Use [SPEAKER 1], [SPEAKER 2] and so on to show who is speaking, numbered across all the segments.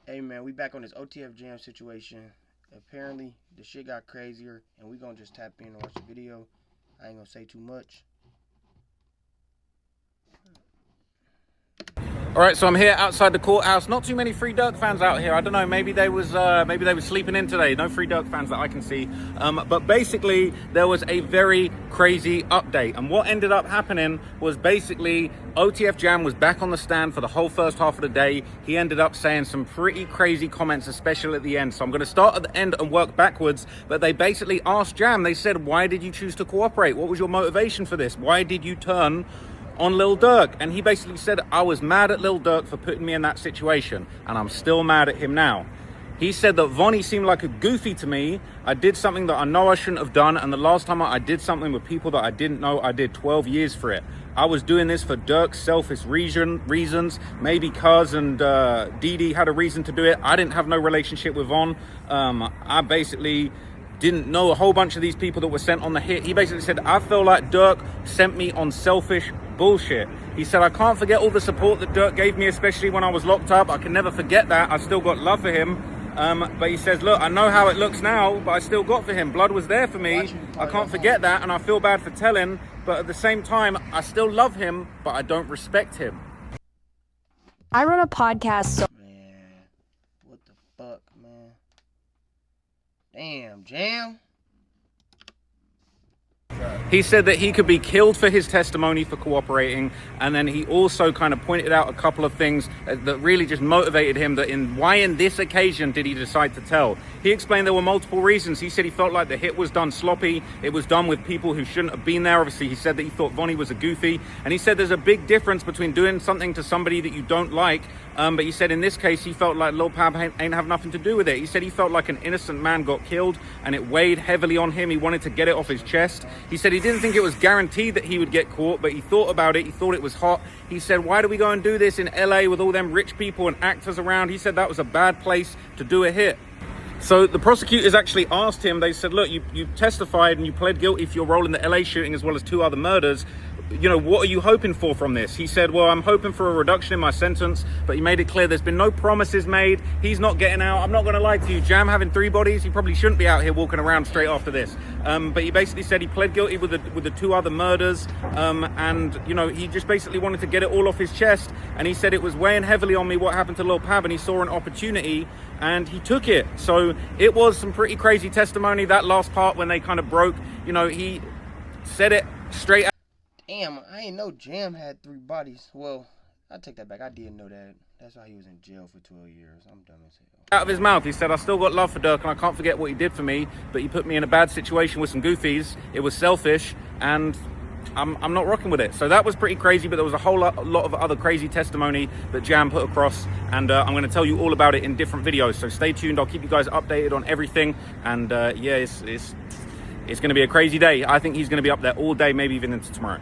[SPEAKER 1] Hey man, we back on this OTF Jam situation. Apparently, the shit got crazier, and we gonna just tap in and watch the video. I ain't gonna say too much.
[SPEAKER 2] All right, so I'm here outside the courthouse. Not too many Free Durk fans out here. I don't know. Maybe they was sleeping in today. No Free Durk fans that I can see. But basically, there was a very crazy update, and what ended up happening was basically OTF Jam was back on the stand for the whole first half of the day. He ended up saying some pretty crazy comments, especially at the end. So I'm going to start at the end and work backwards. But they basically asked Jam. They said, "Why did you choose to cooperate? What was your motivation for this? Why did you turn on Lil Durk?" And he basically said, "I was mad at Lil Durk for putting me in that situation, and I'm still mad at him now." He said that Vonnie seemed like a goofy to me. I did something that I know I shouldn't have done, and the last time I did something with people that I didn't know, I did 12 years for it. I was doing this for Durk's selfish reasons. Maybe Cuz and Dee Dee had a reason to do it. I didn't have no relationship with Von. I basically didn't know a whole bunch of these people that were sent on the hit. He basically said, "I feel like Durk sent me on selfish bullshit." He said, "I can't forget all the support that Durk gave me, especially when I was locked up. I can never forget that. I still got love for him." But he says, "Look, I know how it looks now, but I still got for him. Blood was there for me. I can't forget that, and I feel bad for telling, but at the same time, I still love him, but I don't respect him."
[SPEAKER 3] I run a podcast, so
[SPEAKER 1] Man, what the fuck, man? Damn, Jam.
[SPEAKER 2] He said that he could be killed for his testimony for cooperating, and then he also kind of pointed out a couple of things that really just motivated him, that why in this occasion did he decide to tell. He explained there were multiple reasons. He said he felt like the hit was done sloppy. It was done with people who shouldn't have been there. Obviously, he said that he thought Vonnie was a goofy, and he said there's a big difference between doing something to somebody that you don't like, but he said in this case he felt like Lil Pab ain't have nothing to do with it. He said he felt like an innocent man got killed, and it weighed heavily on him. He wanted to get it off his chest. He said he didn't think it was guaranteed that he would get caught, but he thought about it. He thought it was hot. He said, "Why do we go and do this in LA with all them rich people and actors around?" He said that was a bad place to do a hit. So the prosecutors actually asked him, they said, "Look, you testified and you pled guilty for your role in the LA shooting as well as 2 other murders. You know, what are you hoping for from this?" He said, "Well, I'm hoping for a reduction in my sentence," but he made it clear there's been no promises made. He's not getting out. I'm not going to lie to you, Jam having 3 bodies, he probably shouldn't be out here walking around straight after this. But he basically said he pled guilty with the 2 other murders, and you know, he just basically wanted to get it all off his chest. And he said it was weighing heavily on me what happened to Lil Pab, and he saw an opportunity and he took it. So it was some pretty crazy testimony. That last part when they kind of broke, you know, he said it straight out.
[SPEAKER 1] Damn, I ain't know Jam had 3 bodies. Well, I take that back. I didn't know that. That's why he was in jail for 12 years. I'm dumb as hell.
[SPEAKER 2] Out of his mouth, he said, "I still got love for Durk, and I can't forget what he did for me, but he put me in a bad situation with some goofies. It was selfish, and I'm not rocking with it." So that was pretty crazy, but there was a whole lot of other crazy testimony that Jam put across, and I'm going to tell you all about it in different videos. So stay tuned. I'll keep you guys updated on everything, and yeah, it's going to be a crazy day. I think he's going to be up there all day, maybe even into tomorrow.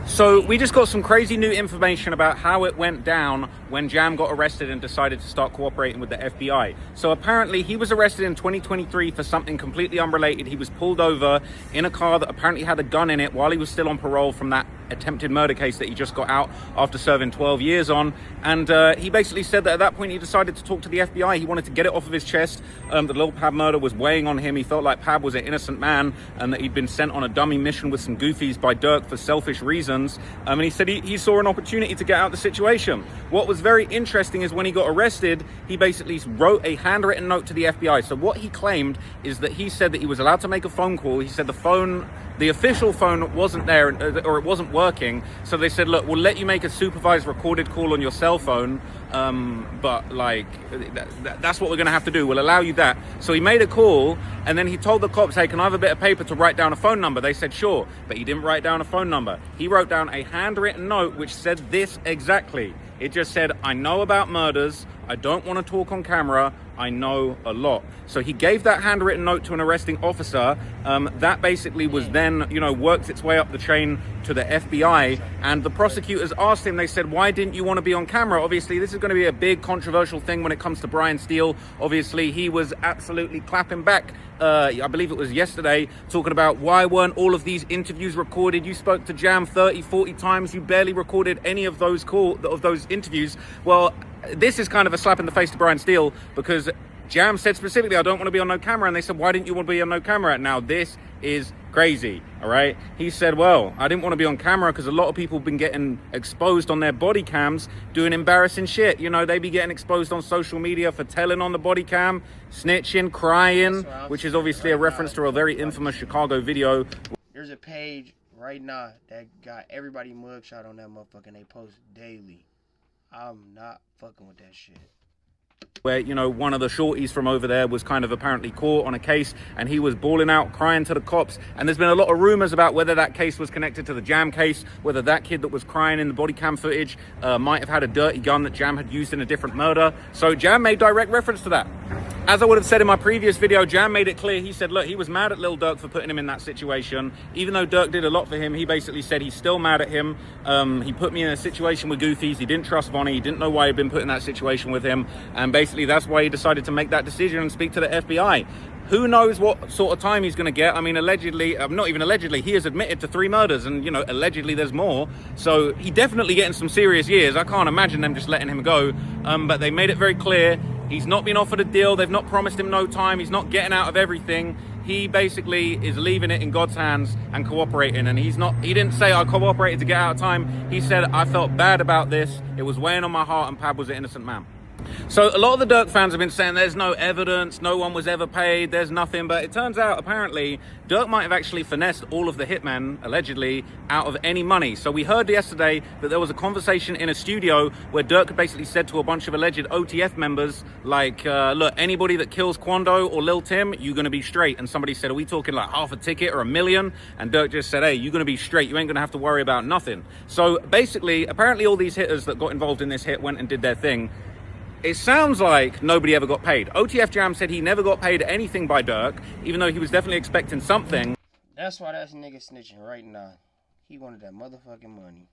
[SPEAKER 2] So we just got some crazy new information about how it went down when Jam got arrested and decided to start cooperating with the FBI. So apparently he was arrested in 2023 for something completely unrelated. He was pulled over in a car that apparently had a gun in it while he was still on parole from that attempted murder case that he just got out after serving 12 years on. And he basically said that at that point he decided to talk to the FBI. He wanted to get it off of his chest. The Lil Pab murder was weighing on him. He felt like Pab was an innocent man and that he'd been sent on a dummy mission with some goofies by Durk for selfish reasons. And he said he saw an opportunity to get out of the situation. What was very interesting is when he got arrested, he basically wrote a handwritten note to the FBI. So what he claimed is that he said that he was allowed to make a phone call. He said the official phone wasn't there, or it wasn't working. So they said, "Look, we'll let you make a supervised recorded call on your cell phone, but like that's what we're going to have to do. We'll allow you that." So he made a call, and then he told the cops, "Hey, can I have a bit of paper to write down a phone number?" They said, "Sure," but he didn't write down a phone number. He wrote down a handwritten note which said this exactly. It just said, "I know about murders. I don't want to talk on camera. I know a lot." So he gave that handwritten note to an arresting officer. That basically was then, you know, worked its way up the chain to the FBI. And the prosecutors asked him, they said, "Why didn't you want to be on camera?" Obviously, this is going to be a big controversial thing when it comes to Brian Steele. Obviously, he was absolutely clapping back. I believe it was yesterday, talking about why weren't all of these interviews recorded? You spoke to Jam 30, 40 times. You barely recorded any of those interviews. Well, this is kind of a slap in the face to Brian Steele, because Jam said specifically, I don't want to be on no camera. And they said, why didn't you want to be on no camera? Now, this is crazy, all right? He said, well, I didn't want to be on camera because a lot of people have been getting exposed on their body cams doing embarrassing shit. You know, they be getting exposed on social media for telling on the body cam, snitching, crying, which is obviously a reference to a very infamous Chicago video.
[SPEAKER 1] There's a page right now that got everybody mugshot on that motherfucker, and they post daily. I'm not fucking with that shit.
[SPEAKER 2] Where, you know, one of the shorties from over there was kind of apparently caught on a case, and he was bawling out, crying to the cops. And there's been a lot of rumors about whether that case was connected to the Jam case, whether that kid that was crying in the body cam footage might have had a dirty gun that Jam had used in a different murder. So Jam made direct reference to that. As I would have said in my previous video, Jam made it clear. He said, look, he was mad at Lil Durk for putting him in that situation. Even though Durk did a lot for him, he basically said he's still mad at him. He put me in a situation with goofies. He didn't trust Vonnie. He didn't know why he'd been put in that situation with him. And basically that's why he decided to make that decision and speak to the FBI. Who knows what sort of time he's going to get? I mean, allegedly, not even allegedly, he has admitted to 3 murders, and, you know, allegedly there's more. So he definitely getting some serious years. I can't imagine them just letting him go. But they made it very clear. He's not been offered a deal. They've not promised him no time. He's not getting out of everything. He basically is leaving it in God's hands and cooperating. And he didn't say I cooperated to get out of time. He said, I felt bad about this. It was weighing on my heart, and Pab was an innocent man. So a lot of the Durk fans have been saying there's no evidence, no one was ever paid, there's nothing. But it turns out, apparently, Durk might have actually finessed all of the hitmen, allegedly, out of any money. So we heard yesterday that there was a conversation in a studio where Durk basically said to a bunch of alleged OTF members, like, look, anybody that kills Quando or Lil Tim, you're going to be straight. And somebody said, are we talking like half a ticket or $1 million? And Durk just said, hey, you're going to be straight. You ain't going to have to worry about nothing. So basically, apparently all these hitters that got involved in this hit went and did their thing. It sounds like nobody ever got paid. OTF Jam said he never got paid anything by Durk, even though he was definitely expecting something.
[SPEAKER 1] That's why that nigga snitching right now. He wanted that motherfucking money.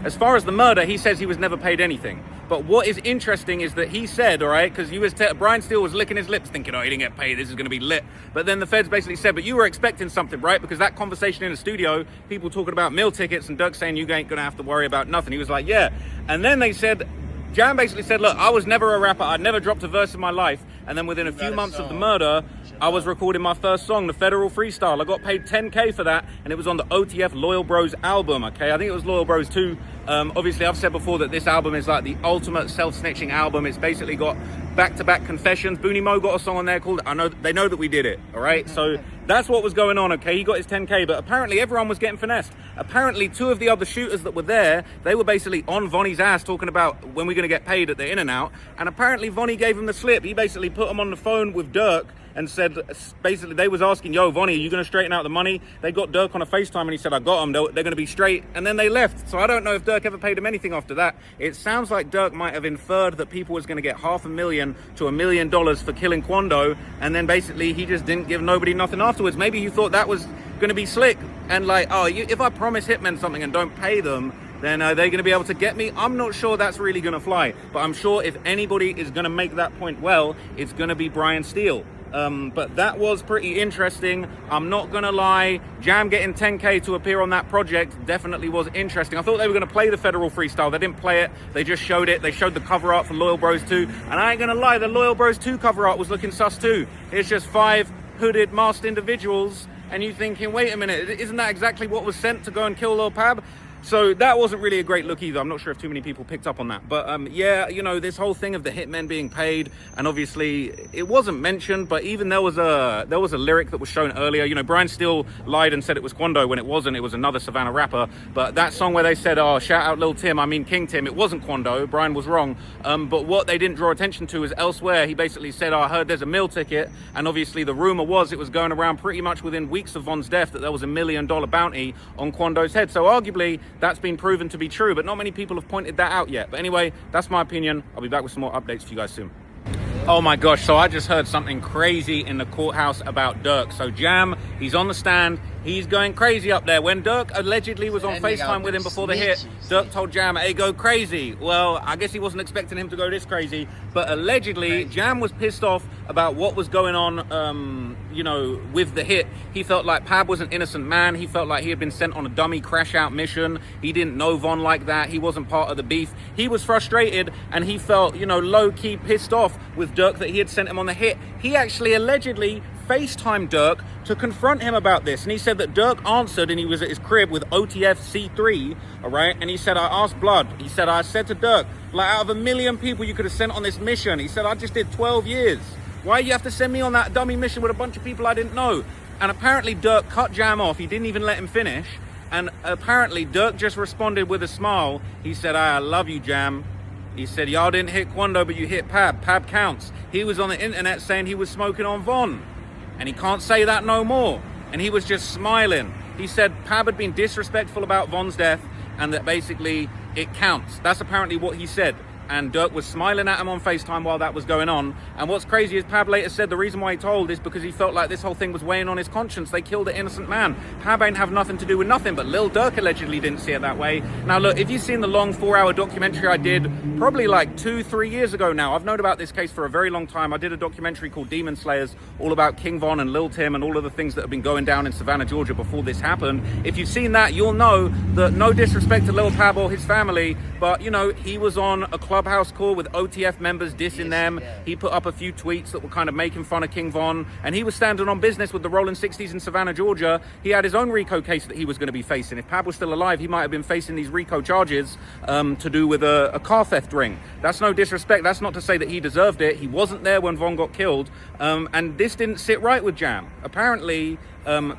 [SPEAKER 2] As far as the murder, he says he was never paid anything. But what is interesting is that he said, all right, because Brian Steele was licking his lips thinking, oh, he didn't get paid, this is going to be lit. But then the feds basically said, but you were expecting something, right? Because that conversation in the studio, people talking about meal tickets and Durk saying you ain't going to have to worry about nothing. He was like, yeah. And then they said, Jam basically said, look, I was never a rapper. I'd never dropped a verse in my life. And then within a few months of the murder, I was recording my first song, The Federal Freestyle. I got paid $10K for that, and it was on the OTF Loyal Bros album, okay? I think it was Loyal Bros 2. Obviously, I've said before that this album is like the ultimate self-snitching album. It's basically got back-to-back confessions. Booney Mo got a song on there called They Know That We Did It, all right? So that's what was going on, okay? He got his 10K, but apparently everyone was getting finessed. Apparently, 2 of the other shooters that were there, they were basically on Vonnie's ass talking about when we're going to get paid at the In-N-Out. And apparently, Vonnie gave him the slip. He basically put him on the phone with Durk and said, basically, they was asking, yo, Vonnie, are you going to straighten out the money? They got Durk on a FaceTime, and he said, I got them. They're going to be straight. And then they left. So I don't know if Durk ever paid him anything after that. It sounds like Durk might have inferred that people was going to get $500,000 to $1 million for killing Quando. And then basically, he just didn't give nobody nothing afterwards. Maybe he thought that was going to be slick. And like, oh, if I promise hitmen something and don't pay them, then are they going to be able to get me? I'm not sure that's really going to fly. But I'm sure if anybody is going to make that point well, it's going to be Brian Steele. But that was pretty interesting. I'm not gonna lie, Jam getting 10K to appear on that project definitely was interesting. I thought they were gonna play the Federal Freestyle. They didn't play it, they just showed it. They showed the cover art for Loyal Bros 2. And I ain't gonna lie, the Loyal Bros 2 cover art was looking sus too. It's just 5 hooded masked individuals, and you thinking, wait a minute, isn't that exactly what was sent to go and kill Lil Pab? So that wasn't really a great look either. I'm not sure if too many people picked up on that. But yeah, you know, this whole thing of the hitmen being paid, and obviously it wasn't mentioned, but even there was a lyric that was shown earlier. You know, Brian Steele lied and said it was Quando when it wasn't. It was another Savannah rapper. But that song where they said, oh, shout out Lil Tim, I mean King Tim, it wasn't Quando. Brian was wrong. But what they didn't draw attention to is elsewhere. He basically said, oh, I heard there's a meal ticket. And obviously the rumor was it was going around pretty much within weeks of Von's death that there was $1 million bounty on Quando's head. So arguably that's been proven to be true, but not many people have pointed that out yet. But anyway, that's my opinion. I'll be back with some more updates for you guys soon. Oh my gosh, so I just heard something crazy in the courthouse about Durk. So Jam, he's on the stand, he's going crazy up there. When Durk allegedly was on FaceTime with him before the hit, Durk told Jam, hey, go crazy. Well, I guess he wasn't expecting him to go this crazy, but allegedly Jam was pissed off about what was going on with the hit, he felt like Pab was an innocent man. He felt like he had been sent on a dummy crash out mission. He didn't know Von like that. He wasn't part of the beef. He was frustrated, and he felt, low-key pissed off with Durk that he had sent him on the hit. He actually allegedly FaceTimed Durk to confront him about this, and he said that Durk answered, and he was at his crib with OTF C3, all right, and he said, I asked Blood, he said, I said to Durk, like, out of 1 million people you could have sent on this mission, he said, I just did 12 years. Why do you have to send me on that dummy mission with a bunch of people I didn't know? And apparently Durk cut Jam off. He didn't even let him finish. And apparently Durk just responded with a smile. He said, I love you, Jam. He said, y'all didn't hit Quando, but you hit Pab. Pab counts. He was on the internet saying he was smoking on Von. And he can't say that no more. And he was just smiling. He said Pab had been disrespectful about Von's death and that basically it counts. That's apparently what he said. And Durk was smiling at him on FaceTime while that was going on. And what's crazy is Pab later said the reason why he told is because he felt like this whole thing was weighing on his conscience. They killed an innocent man. Pab ain't have nothing to do with nothing, but Lil Durk allegedly didn't see it that way. Now look, if you've seen the long 4-hour documentary I did probably like 2-3 years ago now, I've known about this case for a very long time. I did a documentary called Demon Slayers, all about King Von and Lil Tim and all of the things that have been going down in Savannah, Georgia before this happened. If you've seen that, you'll know that no disrespect to Lil Pab or his family, but he was on a Clubhouse call with OTF members dissing them. He put up a few tweets that were kind of making fun of King Von, and he was standing on business with the Rolling 60s in Savannah, Georgia. He had his own RICO case that he was going to be facing. If Pab was still alive, he might have been facing these RICO charges to do with a car theft ring. That's no disrespect. That's not to say that he deserved it. He wasn't there when Von got killed, and this didn't sit right with Jam. Apparently,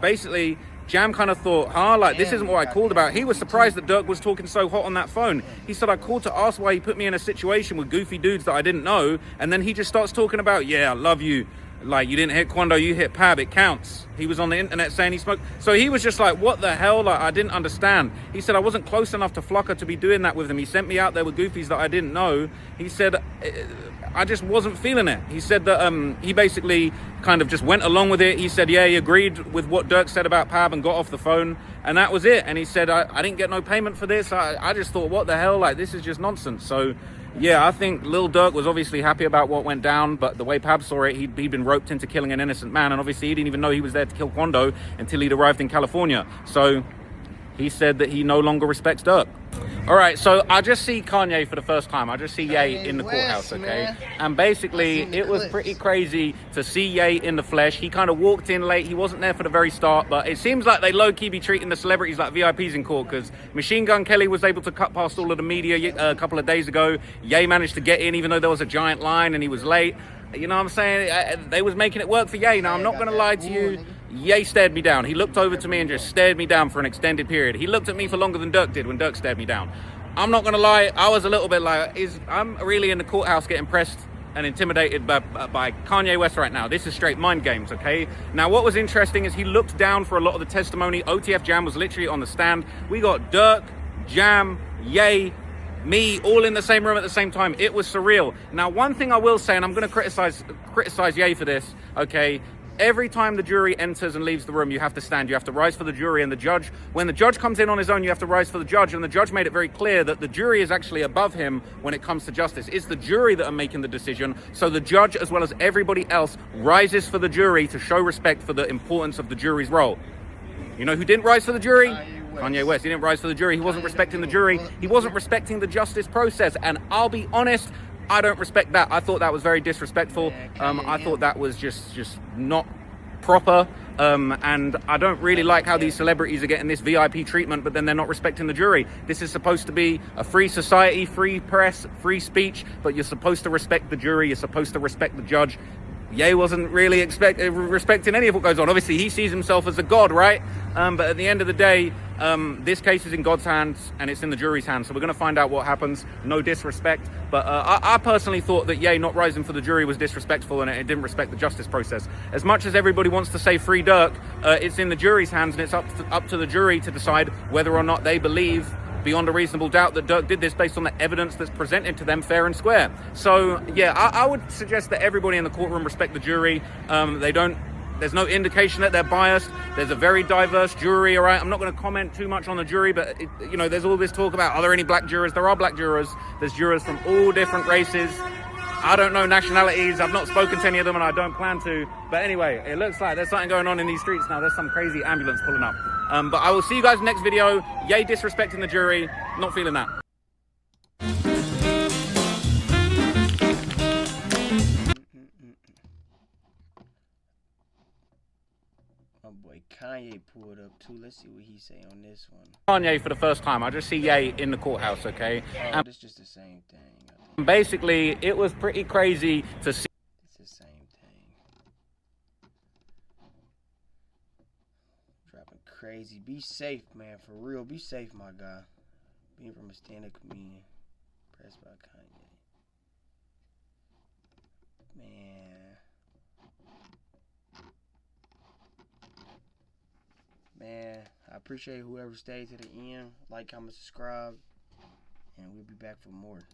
[SPEAKER 2] basically, Jam kind of thought, this isn't what I called about. He was surprised that Durk was talking so hot on that phone. He said, I called to ask why he put me in a situation with goofy dudes that I didn't know. And then he just starts talking about, I love you. Like, you didn't hit Quando, you hit Pab, it counts. He was on the internet saying he smoked. So he was just like, what the hell? Like, I didn't understand. He said, I wasn't close enough to Flocker to be doing that with him. He sent me out there with goofies that I didn't know. He said, I just wasn't feeling it. He said that he basically kind of just went along with it. He said, he agreed with what Durk said about Pab and got off the phone. And that was it. And he said, I didn't get no payment for this. I just thought, what the hell? Like, this is just nonsense. So, I think Lil Durk was obviously happy about what went down, but the way Pab saw it, he'd been roped into killing an innocent man, and obviously he didn't even know he was there to kill Quando until he'd arrived in California. So he said that he no longer respects Durk. All right, so I just see Kanye for the first time. I just see Ye in the courthouse, okay? Man. And basically, it was pretty crazy to see Ye in the flesh. He kind of walked in late. He wasn't there for the very start, but it seems like they low-key be treating the celebrities like VIPs in court, because Machine Gun Kelly was able to cut past all of the media a couple of days ago. Ye managed to get in, even though there was a giant line and he was late. You know what I'm saying? They was making it work for Ye. Now, I'm not going to lie to you. Ye stared me down. He looked over to me and just stared me down for an extended period. He looked at me for longer than Durk did when Durk stared me down. I'm not going to lie. I was a little bit like, I'm really in the courthouse getting pressed and intimidated by Kanye West right now. This is straight mind games, okay? Now, what was interesting is he looked down for a lot of the testimony. OTF Jam was literally on the stand. We got Durk, Jam, Ye, me, all in the same room at the same time. It was surreal. Now, one thing I will say, and I'm going to criticize Ye for this, okay? Every time the jury enters and leaves the room, you have to stand. You have to rise for the jury. And the judge, when the judge comes in on his own, you have to rise for the judge. And the judge made it very clear that the jury is actually above him when it comes to justice. It's the jury that are making the decision. So the judge, as well as everybody else, rises for the jury to show respect for the importance of the jury's role. You know who didn't rise for the jury? Kanye West. He didn't rise for the jury. He wasn't respecting the jury. He wasn't respecting the justice process. And I'll be honest, I don't respect that. I thought that was very disrespectful. I thought that was just not proper. And I don't really like how these celebrities are getting this VIP treatment, but then they're not respecting the jury. This is supposed to be a free society, free press, free speech, but you're supposed to respect the jury. You're supposed to respect the judge. Ye wasn't really respecting any of what goes on. Obviously, he sees himself as a god, right? But at the end of the day, this case is in God's hands and it's in the jury's hands. So we're going to find out what happens. No disrespect. But I personally thought that Ye not rising for the jury was disrespectful and it didn't respect the justice process. As much as everybody wants to say free Durk, it's in the jury's hands and it's up to the jury to decide whether or not they believe beyond a reasonable doubt that Durk did this based on the evidence that's presented to them fair and square. So, I would suggest that everybody in the courtroom respect the jury. There's no indication that they're biased. There's a very diverse jury, all right? I'm not going to comment too much on the jury, but, there's all this talk about, are there any black jurors? There are black jurors. There's jurors from all different races. I don't know nationalities. I've not spoken to any of them, and I don't plan to. But anyway, it looks like there's something going on in these streets now. There's some crazy ambulance pulling up. But I will see you guys next video. Yay, disrespecting the jury. Not feeling that.
[SPEAKER 1] My boy Kanye pulled up too. Let's see what he say on this one.
[SPEAKER 2] Kanye for the first time. I just see Ye in the courthouse, okay?
[SPEAKER 1] Oh, it's just the same thing.
[SPEAKER 2] Basically, it was pretty crazy to see.
[SPEAKER 1] It's the same thing. Dropping crazy. Be safe, man. For real. Be safe, my guy. Being from a stand-up comedian. Pressed by Kanye. Man, I appreciate whoever stayed to the end. Like, comment, subscribe. And we'll be back for more.